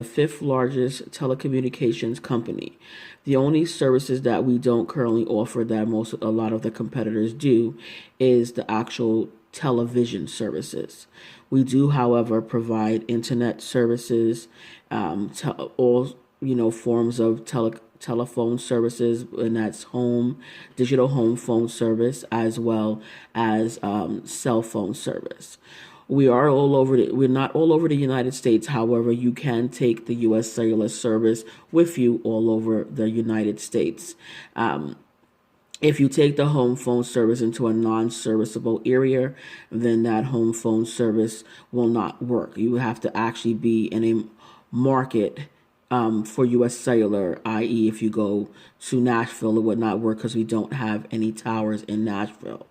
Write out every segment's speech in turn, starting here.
the fifth largest telecommunications company. The only services that we don't currently offer that a lot of the competitors do is the actual television services. We do, however, provide internet services, all forms of telephone services, and that's digital home phone service, as well as cell phone service. We're not all over the United States. However, you can take the U.S. cellular service with you all over the United States. If you take the home phone service into a non-serviceable area, then that home phone service will not work. You have to actually be in a market for U.S. Cellular, i.e., if you go to Nashville, it would not work because we don't have any towers in Nashville.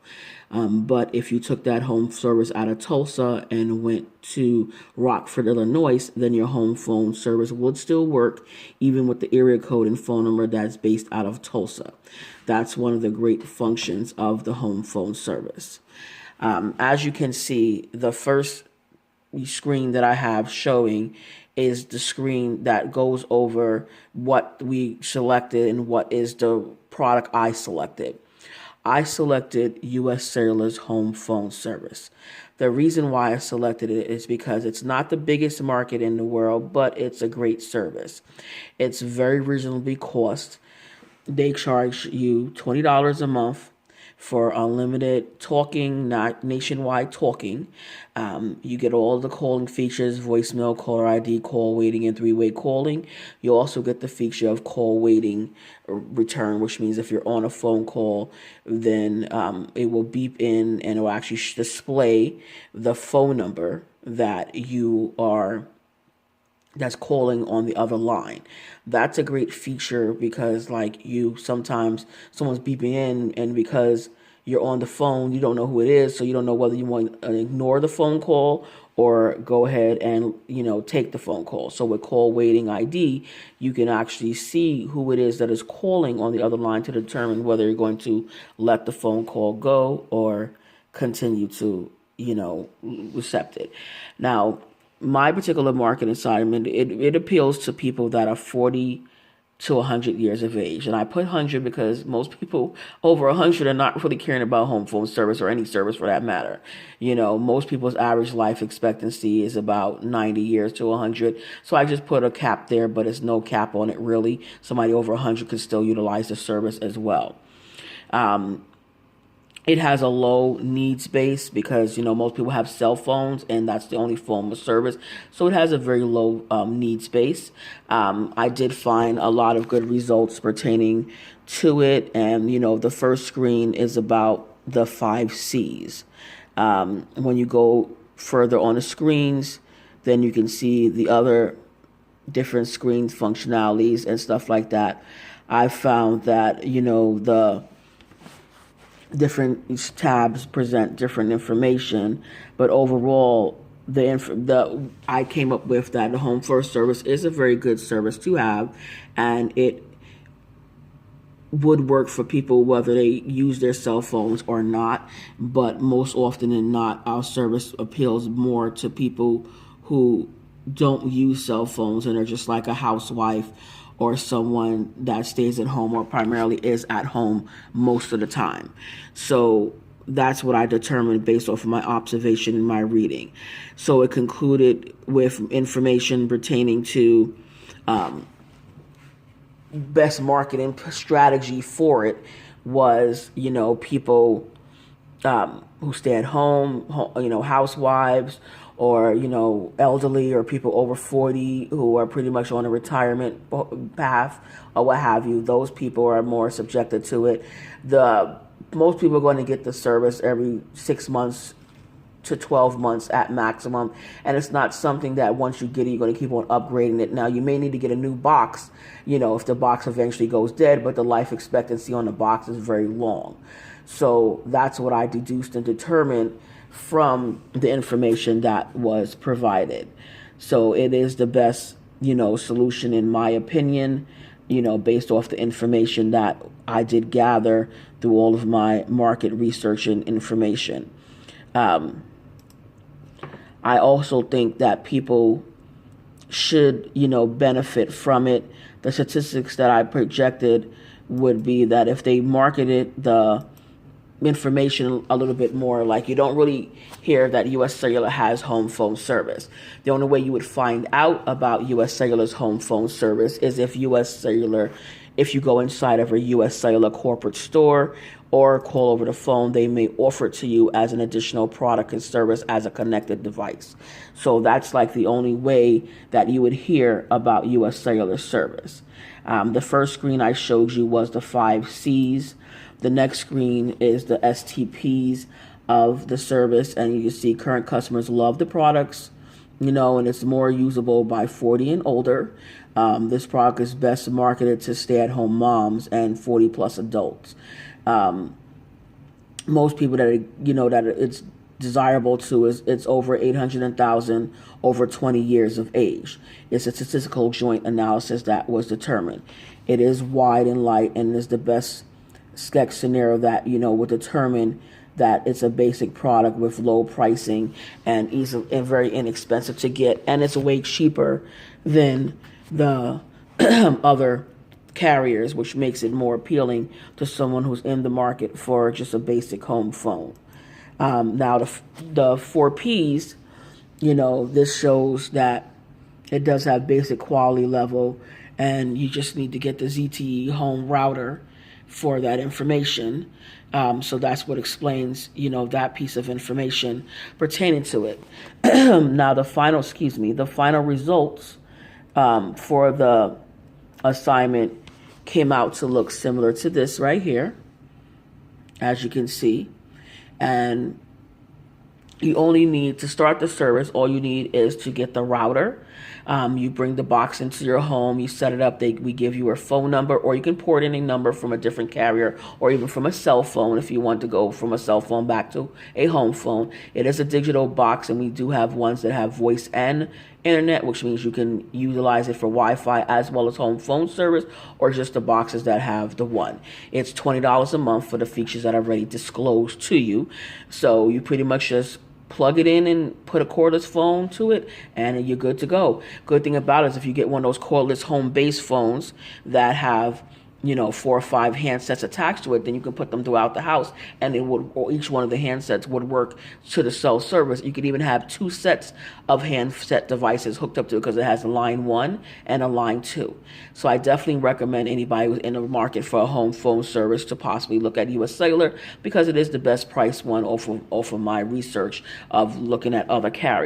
But if you took that home service out of Tulsa and went to Rockford, Illinois, then your home phone service would still work, even with the area code and phone number that's based out of Tulsa. That's one of the great functions of the home phone service. As you can see, the first screen that I have showing is the screen that goes over what we selected and what is the product I selected. I selected U.S. Cellular's home phone service. The reason why I selected it is because it's not the biggest market in the world, but it's a great service. It's very reasonably cost. They charge you $20 a month for unlimited talking, not nationwide talking. You get all the calling features: voicemail, caller ID, call waiting, and three-way calling. You also get the feature of call waiting return, which means if you're on a phone call, then it will beep in and it will actually display the phone number that's calling on the other line. That's a great feature because sometimes someone's beeping in, and because you're on the phone, you don't know who it is, so you don't know whether you want to ignore the phone call or go ahead and take the phone call. So with call waiting ID, you can actually see who it is that is calling on the other line to determine whether you're going to let the phone call go or continue to accept it. Now, my particular market assignment, it appeals to people that are 40 to 100 years of age. And I put 100 because most people over 100 are not really caring about home phone service or any service for that matter. Most people's average life expectancy is about 90 years to 100. So I just put a cap there, but it's no cap on it really. Somebody over 100 could still utilize the service as well. It has a low needs base because, most people have cell phones and that's the only form of service. So it has a very low needs base. I did find a lot of good results pertaining to it. And, the first screen is about the 5 Cs. When you go further on the screens, then you can see the other different screen functionalities and stuff like that. I found that, the different tabs present different information, but overall, I came up with that the Home First service is a very good service to have, and it would work for people whether they use their cell phones or not. But most often than not, our service appeals more to people who don't use cell phones and are just like a housewife or someone that stays at home or primarily is at home most of the time. So that's what I determined based off of my observation and my reading. So it concluded with information pertaining to best marketing strategy for it was, people who stay at home, housewives, or elderly, or people over 40 who are pretty much on a retirement path or what have you. Those people are more subjected to it. Most people are going to get the service every 6 months to 12 months at maximum, and it's not something that once you get it, you're going to keep on upgrading it. Now, you may need to get a new box, if the box eventually goes dead, but the life expectancy on the box is very long. So that's what I deduced and determined from the information that was provided. So it is the best, solution in my opinion, based off the information that I did gather through all of my market research and information. I also think that people should, benefit from it. The statistics that I projected would be that if they marketed the information a little bit more, like you don't really hear that US Cellular has home phone service. The only way you would find out about US Cellular's home phone service is if you go inside of a US Cellular corporate store or call over the phone, they may offer it to you as an additional product and service as a connected device. So that's like the only way that you would hear about US Cellular service. The first screen I showed you was the 5 C's. The next screen is the STPs of the service, and you can see current customers love the products, and it's more usable by 40 and older. This product is best marketed to stay-at-home moms and 40 plus adults. Most people that it's desirable to is it's over 800,000 over 20 years of age. It's a statistical joint analysis that was determined. It is wide and light and is the best sketch scenario that would determine that it's a basic product with low pricing and easy and very inexpensive to get, and it's way cheaper than the other carriers, which makes it more appealing to someone who's in the market for just a basic home phone. Now the 4 Ps, this shows that it does have basic quality level, and you just need to get the ZTE home router for that information. So that's what explains, that piece of information pertaining to it. Now the final results for the assignment came out to look similar to this right here, as you can see. And you only need to start the service. All you need is to get the router. You bring the box into your home, you set it up, we give you a phone number, or you can port in a number from a different carrier or even from a cell phone if you want to go from a cell phone back to a home phone. It is a digital box, and we do have ones that have voice and internet, which means you can utilize it for Wi-Fi as well as home phone service, or just the boxes that have the one. It's $20 a month for the features that I've already disclosed to you. So you pretty much just plug it in and put a cordless phone to it, and you're good to go. Good thing about it is if you get one of those cordless home-based phones that have 4 or 5 handsets attached to it, then you can put them throughout the house, and or each one of the handsets would work to the cell service. You could even have 2 sets of handset devices hooked up to it because it has a line 1 and a line 2. So I definitely recommend anybody who's in the market for a home phone service to possibly look at US Cellular, because it is the best price one off of my research of looking at other carriers.